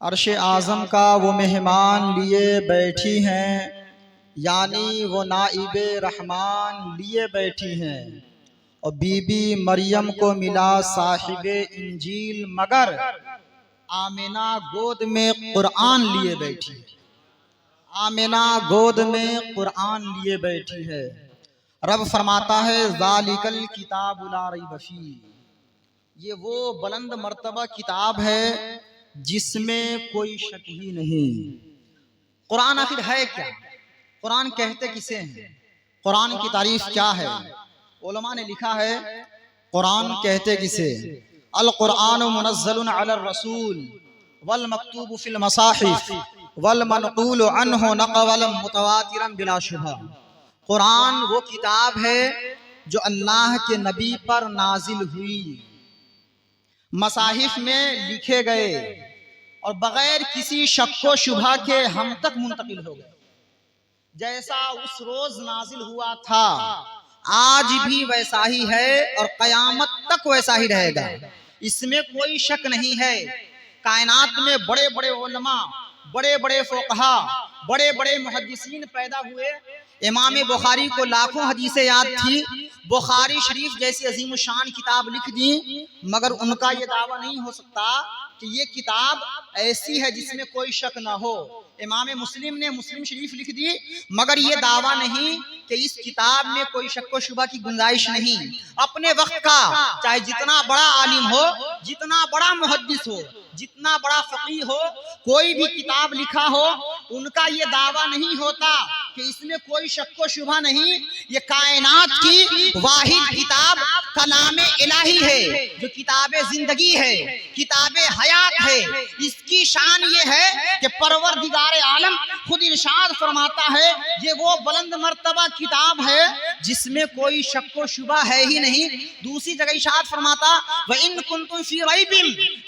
عرش اعظم کا وہ مہمان لیے بیٹھی ہیں، یعنی وہ نائب رحمان لیے بیٹھی ہیں۔ اور بی بی مریم کو ملا صاحب انجیل، مگر آمنہ گود میں قرآن لیے بیٹھی ہے۔ آمنہ گود میں قرآن لیے بیٹھی ہے۔ رب فرماتا ہے ذالک الکتاب لا ریب فیہ، یہ وہ بلند مرتبہ کتاب ہے جس میں کوئی شک ہی نہیں۔ قرآن آخر ہے کیا؟ قرآن کہتے کسے ہیں؟ قرآن کی تعریف کیا ہے؟ علماء نے لکھا ہے قرآن کہتے کسے؟ القرآن منزل علی الرسول والمکتوب فی المصاحف والمنقول عنہ نقلا متواترا بلا شبہ۔ قرآن وہ کتاب ہے جو اللہ کے نبی پر نازل ہوئی، مصاحف میں لکھے گئے اور بغیر کسی شک و شبہ کے ہم تک منتقل ہو گئے۔ جیسا اس روز نازل ہوا تھا آج بھی ویسا ہی ہے اور قیامت تک ویسا ہی رہے گا، اس میں کوئی شک نہیں ہے۔ کائنات میں بڑے بڑے علماء، بڑے بڑے فقہا، بڑے بڑے محدثین پیدا ہوئے۔ امام بخاری کو لاکھوں حدیثیں یاد تھی، بخاری شریف جیسی عظیم الشان کتاب لکھ دی، مگر ان کا یہ دعویٰ نہیں ہو سکتا کہ یہ کتاب ایسی ہے جس میں کوئی شک نہ ہو۔ امام مسلم نے مسلم شریف لکھ دی، مگر یہ دعویٰ نہیں کہ اس کتاب میں کوئی شک و شبہ کی گنجائش نہیں۔ اپنے وقت کا چاہے جتنا بڑا عالم ہو، جتنا بڑا محدث ہو، جتنا بڑا فقیہ ہو، کوئی بھی کتاب لکھا ہو، ان کا یہ دعویٰ نہیں ہوتا کہ اس میں کوئی شک و شبہ نہیں۔ یہ کائنات کی واحد کتاب کلام الہی ہے، جو کتاب زندگی ہے، کتاب حیات ہے۔ اس کی شان یہ ہے کہ پروردگار عالم خود ارشاد فرماتا ہے یہ وہ بلند مرتبہ کتاب ہے جس میں کوئی شک و شبہ ہے ہی نہیں۔ دوسری جگہ ارشاد فرماتا وَإِن كُنتُمْ فِي رَيْبٍ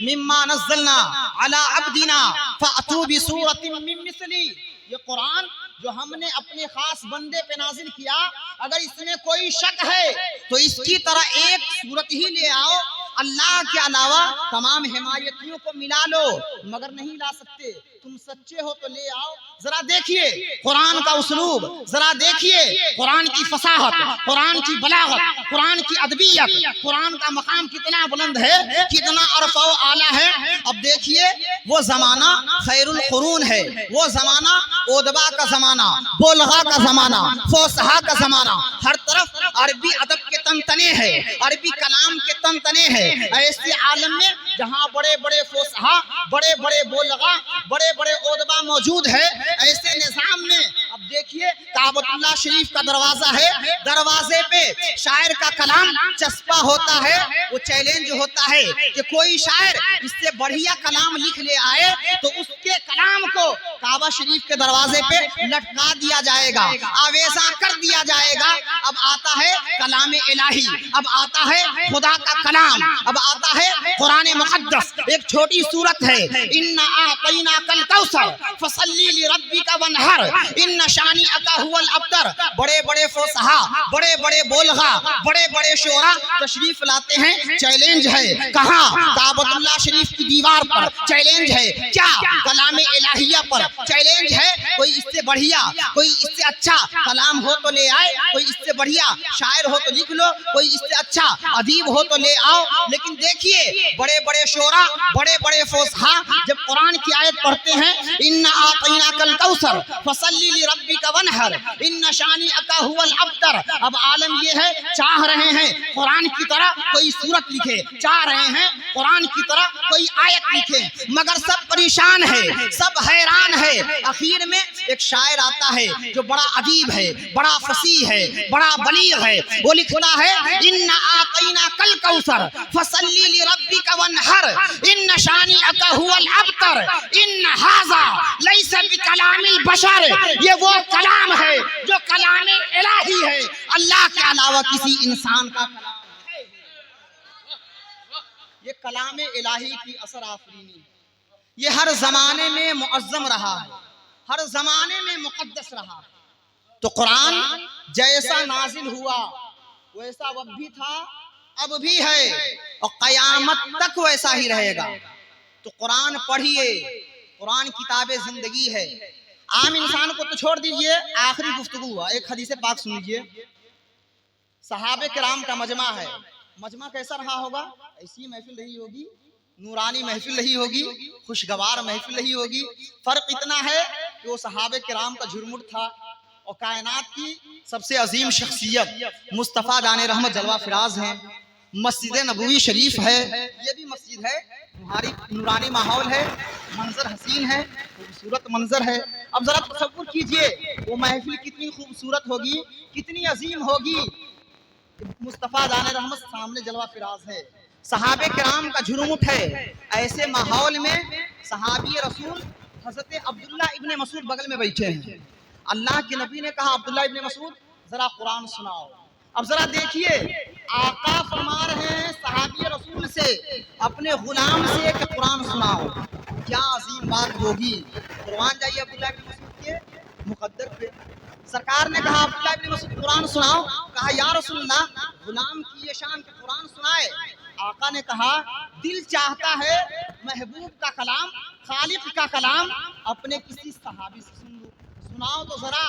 مِّمَّا نَزَّلْنَا عَلَىٰ عَبْدِنَا فَأْتُوا بِسُورَةٍ مِّن مِّثْلِهِ۔ یہ قرآن جو ہم نے اپنے خاص بندے پہ نازل کیا، اگر اس میں کوئی شک ہے تو اس کی طرح ایک صورت ہی لے آؤ، اللہ کے علاوہ تمام حمایتیوں کو ملا لو، مگر نہیں لا سکتے۔ تم سچے ہو تو لے آؤ۔ ذرا دیکھیے قرآن کا اسلوب، ذرا دیکھیے قرآن کی فصاحت، قرآن کی بلاغت، قرآن کی ادبیت، قرآن کا مقام کتنا بلند ہے، کتنا عرفہ و اعلیٰ ہے۔ اب دیکھیے وہ زمانہ خیر القرون ہے، وہ زمانہ ادبا کا زمانہ، بلغا کا زمانہ، فصحا کا زمانہ، ہر طرف عربی ادب کے تنتنے ہیں، عربی کلام کے تنتنے ہیں۔ ایسے عالم میں جہاں بڑے بڑے فصحا، بڑے بڑے بلغا، بڑے بڑے ادبا موجود ہے، ایسے نظام میں اب دیکھیے کعبۃ اللہ شریف کا دروازہ ہے، دروازے پہ شاعر کا کلام چسپا ہوتا ہے۔ وہ چیلنج ہوتا ہے کہ کوئی شاعر اس سے بڑھیا کلام لکھ لے آئے تو اس کے کلام کو کعبہ شریف کے دروازے پہ لٹکا دیا جائے گا، آویزاں کر دیا جائے گا۔ اب آتا ہے کلام الہی، اب آتا ہے خدا کا کلام، اب آتا ہے قرآن مقدس۔ ایک چھوٹی سورت ہے اِنَّا أَعْطَيْنَاكَ الْكَوْثَرَ فَصَلِّ لِرَبِّكَ وَانْحَرْ إِنَّ شَانِئَكَ هُوَ الْأَبْتَرُ۔ بڑے بڑے فصحا، بڑے بڑے بلغا، بڑے بڑے شعراء تشریف لاتے ہیں۔ چیلنج ہے کہاں؟ کعبۃ اللہ شریف کی دیوار پر چیلنج ہے، کیا؟ کلام الہیہ پر چیلنج ہے۔ کوئی اس سے بڑھیا، کوئی اس سے اچھا کلام ہو تو لے آئے، کوئی اس سے بڑھیا شاعر ہو تو لکھ لو، کوئی اس سے اچھا ادیب ہو تو لے آؤ۔ لیکن دیکھیے بڑے بڑے شعراء، بڑے بڑے فصحا جب قرآن کی آیت پڑھتے ہیں اِنَّا أَعْطَيْنَاكَ الْكَوْثَرَ فَصَلِّ لِرَبِّكَ وَانْحَرْ إِنَّ شَانِئَكَ هُوَ الْأَبْتَرُ۔ اب عالم یہ ہے چاہ رہے ہیں قرآن کی طرح کوئی سورت لکھے، چاہ رہے ہیں قرآن کی طرح کوئی آیت لکھے، مگر سب پریشان ہے، سب حیران ہے۔ اخیر میں ایک شاعر آتا ہے جو بڑا ادیب ہے، بڑا فصیح ہے، بڑا بلیغ ہے۔ وہ لکھتا ہے اِنَّا أَعْطَيْنَاكَ الْكَوْثَرَ فَصَلِّ لِرَبِّكَ وَانْحَرْ إِنَّ شَانِئَكَ هُوَ الْأَبْتَرُ إِنَّ هَذَا لَيْسَ بِكَلَامِ الْبَشَرِ۔ یہ وہ کلام ہے جو کلام الہی ہے، اللہ کے علاوہ کسی انسان کا کلام ہے۔ یہ کلام الہی کی اثر آفرینی، یہ ہر زمانے میں معظم رہا ہے، ہر زمانے میں مقدس رہا ہے۔ تو قرآن جیسا نازل ہوا ویسا اب بھی تھا، اب بھی ہے، اور قیامت تک ویسا ہی رہے گا۔ تو قرآن پڑھیے، قرآن کتاب زندگی ہے. عام انسان کو تو چھوڑ دیجئے, آخری گفتگو ہوا, ایک حدیث پاک سن لیجئے. صحابہ کرام کا مجمع ہے. مجمع کیسا رہا ہوگا؟ ایسی محفل رہی ہوگی, نورانی محفل رہی ہوگی, خوشگوار محفل رہی ہوگی. فرق اتنا ہے کہ وہ صحابہ کرام کا جھرمٹ تھا اور کائنات کی سب سے عظیم شخصیت مصطفیٰ جان رحمت جلوہ فراز ہیں. مسجد نبوی شریف ہے, یہ بھی مسجد ہے, تمہاری نورانی ماحول ہے, منظر حسین ہے, خوبصورت منظر ہے. اب ذرا تصور کیجئے وہ محفل کتنی خوبصورت ہوگی, کتنی عظیم ہوگی. مصطفیٰ جان رحمت سامنے جلوہ فراز ہے, صحابہ کرام کا جھرمٹ ہے. ایسے ماحول میں صحابی رسول حضرت عبداللہ ابن مسعود بغل میں بیٹھے ہیں. اللہ کے نبی نے کہا عبداللہ ابن مسعود ذرا قرآن سناؤ. اب ذرا دیکھیے, آقا فرما رہے ہیں صحابی رسول سے, اپنے غلام سے کہ قرآن سناؤ. کیا عظیم بات ہوگی. قرآن جائیے عبداللہ ابن مسعود کے مقدر پہ. سرکار نے کہا عبداللہ ابن مسعود قرآن سناؤ. کہا یا رسول اللہ, غلام کی یہ شان کہ قرآن سنائے. آقا نے کہا دل چاہتا ہے محبوب کا کلام, خالق کا کلام اپنے کسی صحابی سے سن لوں, سناؤ تو ذرا.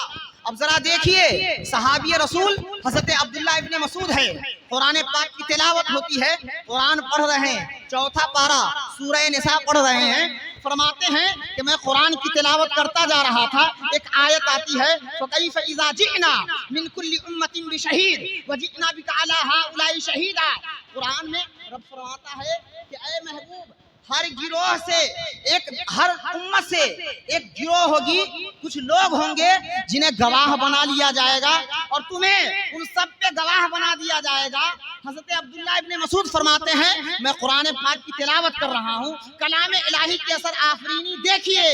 اب ذرا دیکھیے, صحابی رسول حضرت عبداللہ ابن مسعود ہے, قرآن پاک کی تلاوت ہوتی ہے, قرآن پڑھ رہے ہیں, 4واں پارہ سورہ نساء پڑھ رہے ہیں. فرماتے ہیں کہ میں قرآن کی تلاوت کرتا جا رہا تھا, ایک آیت آتی ہے فَكَيْفَ إِذَا جِئْنَا مِنْ كُلِّ أُمَّةٍ بِشَهِيدٍ وَجِئْنَا بِكَ عَلَى هَؤُلَاءِ شَهِيدًا. قرآن میں رب فرماتا ہے کہ اے محبوب, ہر گروہ سے ہر امت سے ایک گروہ ہوگی, کچھ لوگ ہوں گے جنہیں گواہ بنا لیا جائے گا اور تمہیں ان سب پہ گواہ بنا دیا جائے گا. حضرت عبداللہ ابن مسعود فرماتے ہیں میں قرآن پاک کی تلاوت کر رہا ہوں, کلام الہی کے اثر آفرینی دیکھیے,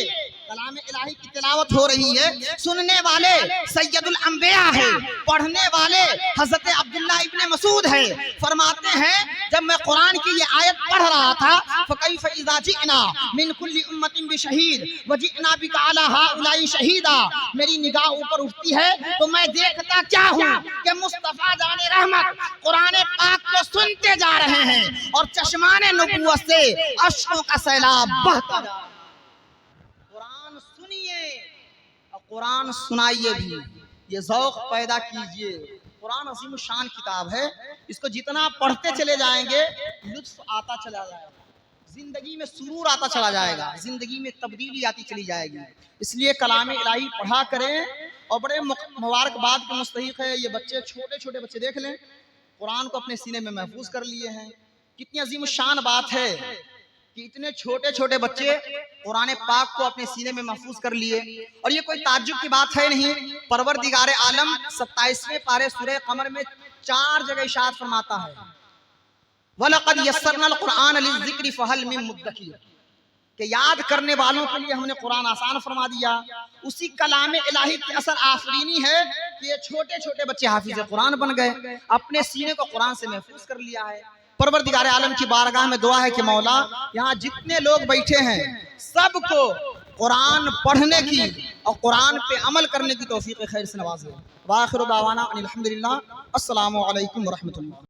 کلام الہی کی تلاوت ہو رہی ہے, سننے والے سید الانبیاء ہیں, پڑھنے والے حضرت عبداللہ ابن مسعود ہیں. فرماتے ہیں جب میں قرآن کی یہ آیت پڑھ رہا تھا فَكَيْفَ إِذَا جِئْنَا مِنْ كُلِّ أُمَّةٍ بِشَهِيدٍ وَجِئْنَا بِكَ عَلَى هَؤُلَاءِ شَهِيدًا. میری نگاہ اوپر اٹھتی ہے تو میں دیکھتا کیا ہوں کہ مصطفیٰ جان رحمت قرآن پاک کو سنتے جا رہے ہیں اور چشمان نبوت سے اشکوں کا سیلاب بہتا جا رہا ہے. قرآن سنیے اور قرآن سنائیے بھی, یہ ذوق پیدا کیجئے. قرآن عظیم شان کتاب ہے, اس کو جتنا پڑھتے چلے جائیں گے لطف آتا چلا جائے گا, زندگی میں سرور آتا چلا جائے گا, زندگی میں تبدیلی آتی چلی جائے گی. اس لیے کلام الہی پڑھا کریں اور بڑے مبارکباد کے مستحق ہے یہ بچے, چھوٹے چھوٹے بچے دیکھ لیں قرآن کو اپنے سینے میں محفوظ کر لیے ہیں. کتنی عظیم شان بات ہے کہ اتنے چھوٹے چھوٹے بچے قرآن پاک کو اپنے سینے میں محفوظ کر لیے. اور یہ کوئی تعجب کی بات ہے نہیں, پروردگار عالم 27ویں پارے سورہ قمر میں 4 جگہ ارشاد فرماتا ہے وَلَقَدْ يَسَّرْنَا الْقُرْآنَ لِلذِّكْرِ فَهَلْ مِن مُدَّكِرٍ, کہ یاد کرنے والوں کے لیے ہم نے قرآن آسان فرما دیا. اسی کلام الہی کے اثر آفرینی ہے کہ یہ چھوٹے چھوٹے بچے حافظ قرآن بن گئے, اپنے سینے کو قرآن سے محفوظ کر لیا ہے. پروردگار عالم کی بارگاہ میں دعا ہے کہ مولا یہاں جتنے لوگ بیٹھے ہیں سب کو قرآن پڑھنے کی اور قرآن پہ عمل کرنے کی توفیق خیر سے نوازے. وآخر دعوانا ان الحمدللہ. السلام علیکم ورحمۃ اللہ.